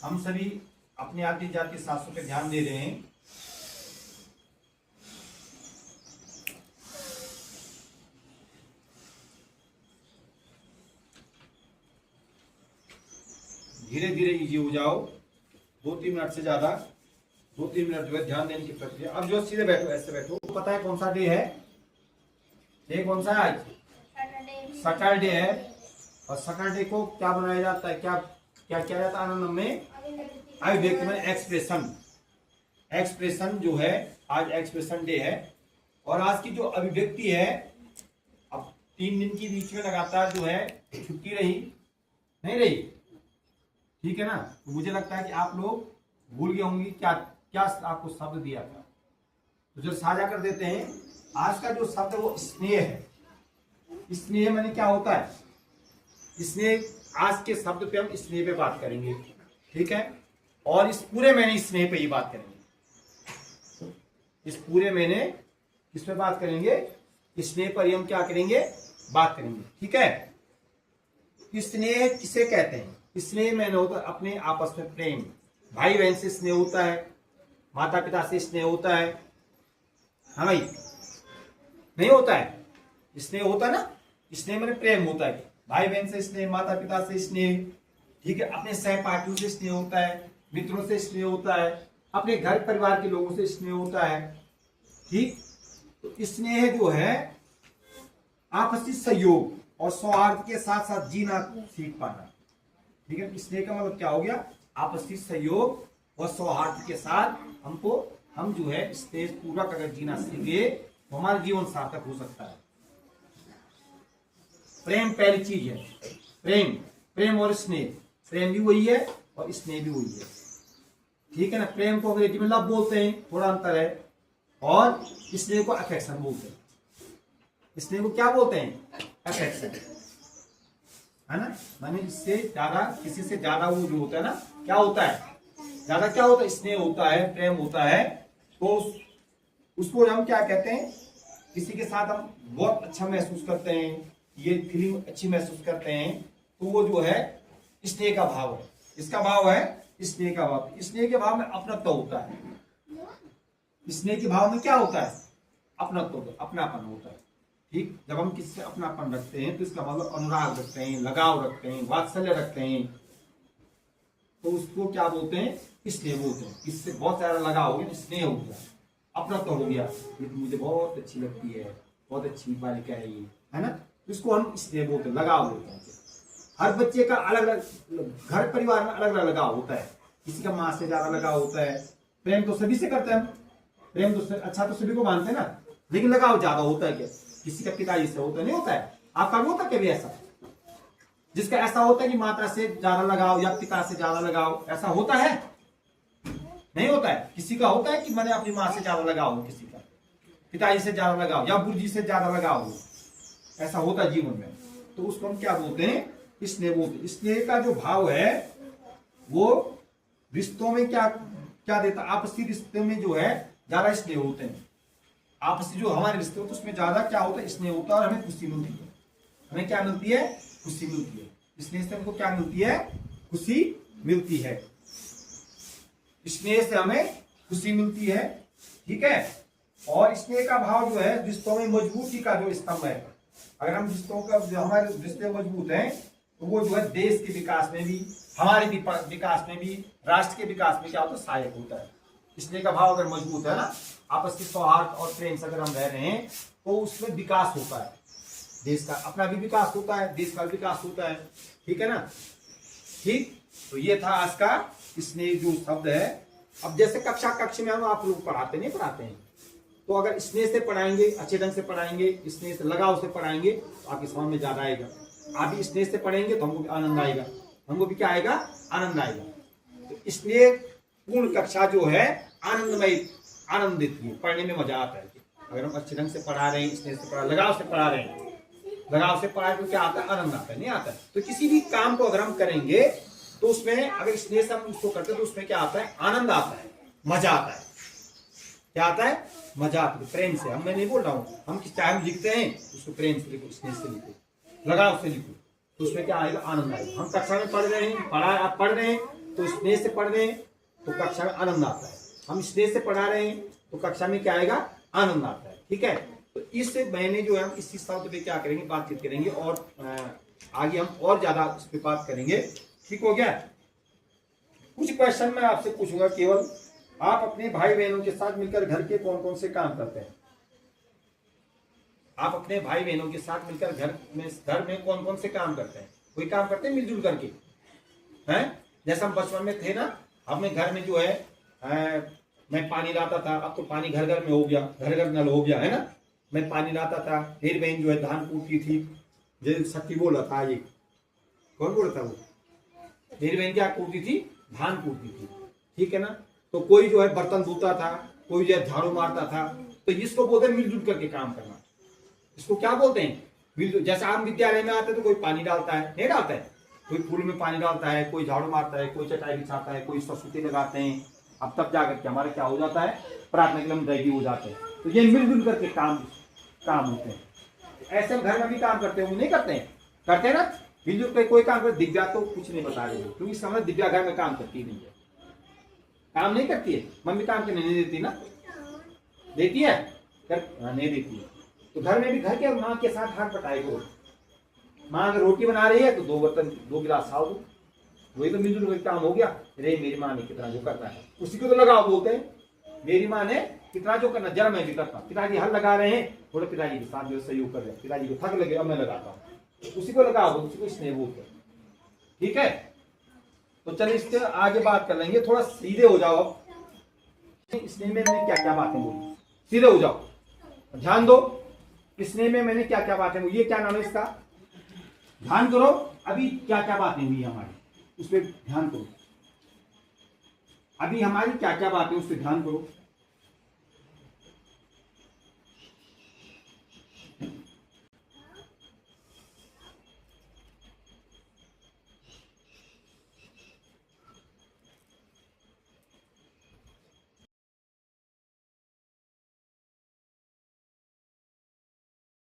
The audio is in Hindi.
हम सभी अपने आदि जाति शास्त्रों पे ध्यान दे रहे हैं। धीरे धीरे इजी हो जाओ, 2-3 मिनट से ज्यादा, 2-3 मिनट जो है ध्यान देने की प्रक्रिया। अब जो सीधे बैठो, ऐसे बैठो। पता है कौन सा डे है? डे कौन सा है आज? सैटरडे है। और सैटरडे को क्या बनाया जाता है, क्या क्या किया जाता है आनंद में? अभिव्यक्ति में एक्सप्रेशन। एक्सप्रेशन जो है आज एक्सप्रेशन डे है। और आज की जो अभिव्यक्ति है, अब 3 दिन के बीच में लगातार जो है छुट्टी रही, नहीं रही, ठीक है ना? तो मुझे लगता है कि आप लोग भूल गए होंगे क्या क्या आपको शब्द दिया था। तो जो साझा कर देते हैं, आज का जो शब्द है वो स्नेह है। स्नेह माने क्या होता है? स्नेह, आज के शब्द पे हम स्नेह पे बात करेंगे, ठीक है? और इस पूरे महीने स्नेह पे ही बात करेंगे। इस पूरे महीने किस पे बात करेंगे? स्नेह पर ही हम क्या करेंगे? बात करेंगे, ठीक है? स्नेह किसे कहते हैं? स्नेह में होता है अपने आपस में प्रेम। भाई बहन से स्नेह होता है, माता पिता से स्नेह होता है, हाँ भाई, नहीं होता है? स्नेह होता है ना? स्नेह में प्रेम होता है, भाई बहन से स्नेह, माता पिता से स्नेह, ठीक है? अपने सहपाठियों से स्नेह होता है, मित्रों से स्नेह होता है, अपने घर परिवार के लोगों से स्नेह होता है, ठीक? तो स्नेह जो है आपसी सहयोग और सौहार्द के साथ साथ जीना सीख पाना, ठीक है? स्नेह का मतलब क्या हो गया? आपसी सहयोग और सौहार्द के साथ हम जो है स्नेह पूर्वक अगर जीना सीखे तो हमारा जीवन सार्थक हो सकता है। प्रेम पहली चीज है। प्रेम, प्रेम और स्नेह, प्रेम भी वही है और स्नेह भी वही है, ठीक है ना? प्रेम को अंग्रेजी में लव बोलते हैं, थोड़ा अंतर है, और स्नेह को अफेक्शन बोलते हैं। स्नेह को क्या बोलते हैं? अफेक्शन, है ना? माने इससे ज्यादा, किसी से ज्यादा वो जो होता है ना, क्या होता है? ज्यादा क्या होता है? स्नेह होता है, प्रेम होता है। तो उसको हम क्या कहते हैं? किसी के साथ हम बहुत अच्छा महसूस करते हैं, ये फीलिंग अच्छी महसूस करते हैं, तो वो जो है स्नेह का भाव है। इसका भाव है स्नेह का भाव। स्नेह के भाव में अपनत्व होता है। स्नेह के भाव में क्या होता है? अपनत्व, अपनापन होता है, ठीक? जब हम किसी से अपनापन रखते हैं तो इसका मतलब अनुराग रखते हैं, लगाव रखते हैं, वात्सल्य रखते हैं, तो उसको क्या बोलते हैं? स्नेह बोलते हैं। इससे बहुत सारा लगाव हो गया, स्नेह हो गया, अपनत्व हो गया, ये तो मुझे बहुत अच्छी लगती है, बहुत अच्छी बालिका है ये, है ना? इसको हम स्नेह बोलते हैं, लगाव बोलते हैं। हर बच्चे का अलग अलग, घर परिवार में अलग अलग लगाव होता है। किसी का माँ से ज्यादा लगाव होता है। प्रेम तो सभी से करते हैं हम, प्रेम तो अच्छा तो सभी को मानते हैं ना, लेकिन लगाव ज्यादा होता है क्या? किसी का पिताजी से होता नहीं होता है? आपका भी होता है कभी ऐसा? जिसका ऐसा होता है कि माता से ज्यादा लगाव या पिता से ज्यादा लगाव, ऐसा होता है? नहीं होता है। किसी का होता है कि मैंने अपनी माँ से ज्यादा लगाव हो, किसी का पिताजी से ज्यादा लगाव या गुरुजी से ज्यादा लगाव हो, ऐसा होता है जीवन में। तो उसको हम क्या बोलते हैं? स्नेह बोलते हैं। स्नेह का जो भाव है वो रिश्तों में क्या क्या देता? आपसी रिश्ते में जो है ज्यादा स्नेह होते हैं। आपसी जो हमारे रिश्ते होते हैं उसमें ज्यादा क्या होता है? स्नेह होता है, और हमें खुशी मिलती है। हमें क्या मिलती है? खुशी मिलती है। स्नेह से हमको क्या मिलती है? खुशी मिलती है। स्नेह से हमें खुशी मिलती है, ठीक है? और स्नेह का भाव जो है रिश्तों में मजबूती का जो स्तंभ है। अगर हम रिश्तों का, हमारे रिश्ते मजबूत हैं तो वो जो है देश के विकास में भी, हमारे विकास में भी, राष्ट्र के विकास में क्या होता है? सहायक होता है। स्नेह का भाव अगर मजबूत है ना, आपसी सौहार्द और प्रेम से अगर हम रह रहे हैं तो उसमें विकास होता है। देश का अपना भी विकास होता है, देश का भी विकास होता है, ठीक है ना? ठीक, तो ये था आज का स्नेह जो शब्द है। अब जैसे कक्ष में हम आप लोग पढ़ाते नहीं पढ़ाते हैं, तो अगर स्नेह से पढ़ाएंगे, अच्छे ढंग से पढ़ाएंगे, स्नेह से लगाव से पढ़ाएंगे तो आपकी समझ में ज्यादा आएगा। आप भी स्नेह से पढ़ेंगे तो हमको भी आनंद आएगा, हमको भी क्या आएगा? आनंद आएगा। तो स्नेह पूर्ण कक्षा जो है आनंदमय, आनंद देती है, पढ़ने में मजा आता है। अगर हम अच्छे ढंग से पढ़ा रहे हैं, स्नेह से पढ़ा, लगाव से पढ़ा रहे हैं, लगाव से पढ़ा तो क्या आता है? आनंद आता है, नहीं आता है? तो किसी भी काम को अगर हम करेंगे तो उसमें अगर स्नेह से हम उसको करते हैं तो उसमें क्या आता है? आनंद आता है, मजा आता है। क्या आता है? मजा आता है। प्रेम से, हम मैं नहीं बोल रहा हूँ, हम चाहे हम लिखते हैं उसको प्रेम से लिखो, स्नेह से लिखो, लगाव से लिखो, तो उसमें क्या आएगा? आनंद आएगा। हम कक्षा में पढ़ रहे हैं, आप पढ़ रहे हैं तो स्नेह से पढ़ रहे हैं तो कक्षा में आनंद आता है, हम स्नेह से पढ़ा रहे हैं तो कक्षा में क्या आएगा, आनंद आता है। ठीक है, तो इस महीने जो है हम इस शब्द पे क्या करेंगे, बातचीत करेंगे और आगे हम और ज्यादा इस पे बात करेंगे। ठीक हो गया। कुछ क्वेश्चन मैं आपसे पूछूंगा केवल, आप अपने भाई बहनों के साथ मिलकर घर के कौन कौन से काम करते हैं? आप अपने भाई बहनों के साथ मिलकर घर में कौन कौन से काम करते हैं? कोई काम करते हैं मिलजुल करके? हैं, जैसे हम बचपन में थे ना, अपने घर में जो है मैं पानी लाता था, अब तो पानी घर घर में हो गया, घर घर नल हो गया है ना। मैं पानी लाता था, मेरी बहन जो है धान कूटती थी, जो सखी बोल रहा था, ये कौन बोल रहा था वो, मेरी बहन क्या कूटती थी, धान कूटती थी। ठीक है ना, तो कोई जो है बर्तन धोता था, कोई जो है झाड़ू मारता था। तो इसको बोलते हैं मिलजुल करके काम करना। इसको क्या बोलते हैं, मिलजुल। जैसे आप विद्यालय में आते तो कोई पानी डालता है, नहीं डालता है, कोई फूल में पानी डालता है, कोई झाड़ू मारता है, कोई चटाई बिछाता है, कोई सरस्वती लगाते हैं। अब तब जाकर के हमारा क्या हो जाता है, प्रार्थना के लिए हम रेडी हो जाते हैं। तो ये मिलजुल करके काम होते हैं। ऐसे हम घर में भी काम करते हैं, नहीं करते हैं, करते हैं ना, मिलजुल के कोई काम करते। दिव्या तो कुछ नहीं बता रही है, क्योंकि समझ दिव्या घर में काम करती नहीं है, काम नहीं करती है, मम्मी काम करने नहीं देती ना, देती है नहीं देती है। तो घर में भी घर के माँ के साथ हाथ बटाई करो। माँ अगर रोटी बना रही है तो 2 बर्तन 2 गिलास खाओ, वही तो मिलजुल कर काम हो गया। अरे मेरी माँ ने कितना जो करना है उसी को तो लगाओ बोलते हैं, मेरी माँ ने कितना जो करना जरा मैं भी करता हूँ। पिताजी हल लगा रहे हैं, थोड़े पिताजी के साथ जो सहयोग कर रहे हैं, पिताजी को थक लगे अब मैं लगाता हूँ, उसी को लगाओ, उसी को स्नेह बोलते हैं। ठीक है, तो चलिए इससे आगे बात कर लेंगे। थोड़ा सीधे हो जाओ, अब स्नेह में मैंने क्या क्या बातें बोली, सीधे हो जाओ, ध्यान दो। स्नेह में मैंने क्या क्या बातें बोली, ये क्या नाम है इसका, ध्यान करो। अभी क्या क्या बातें हुई हमारी, उस पर ध्यान करो। अभी हमारी क्या क्या बातें, उस पर ध्यान करो।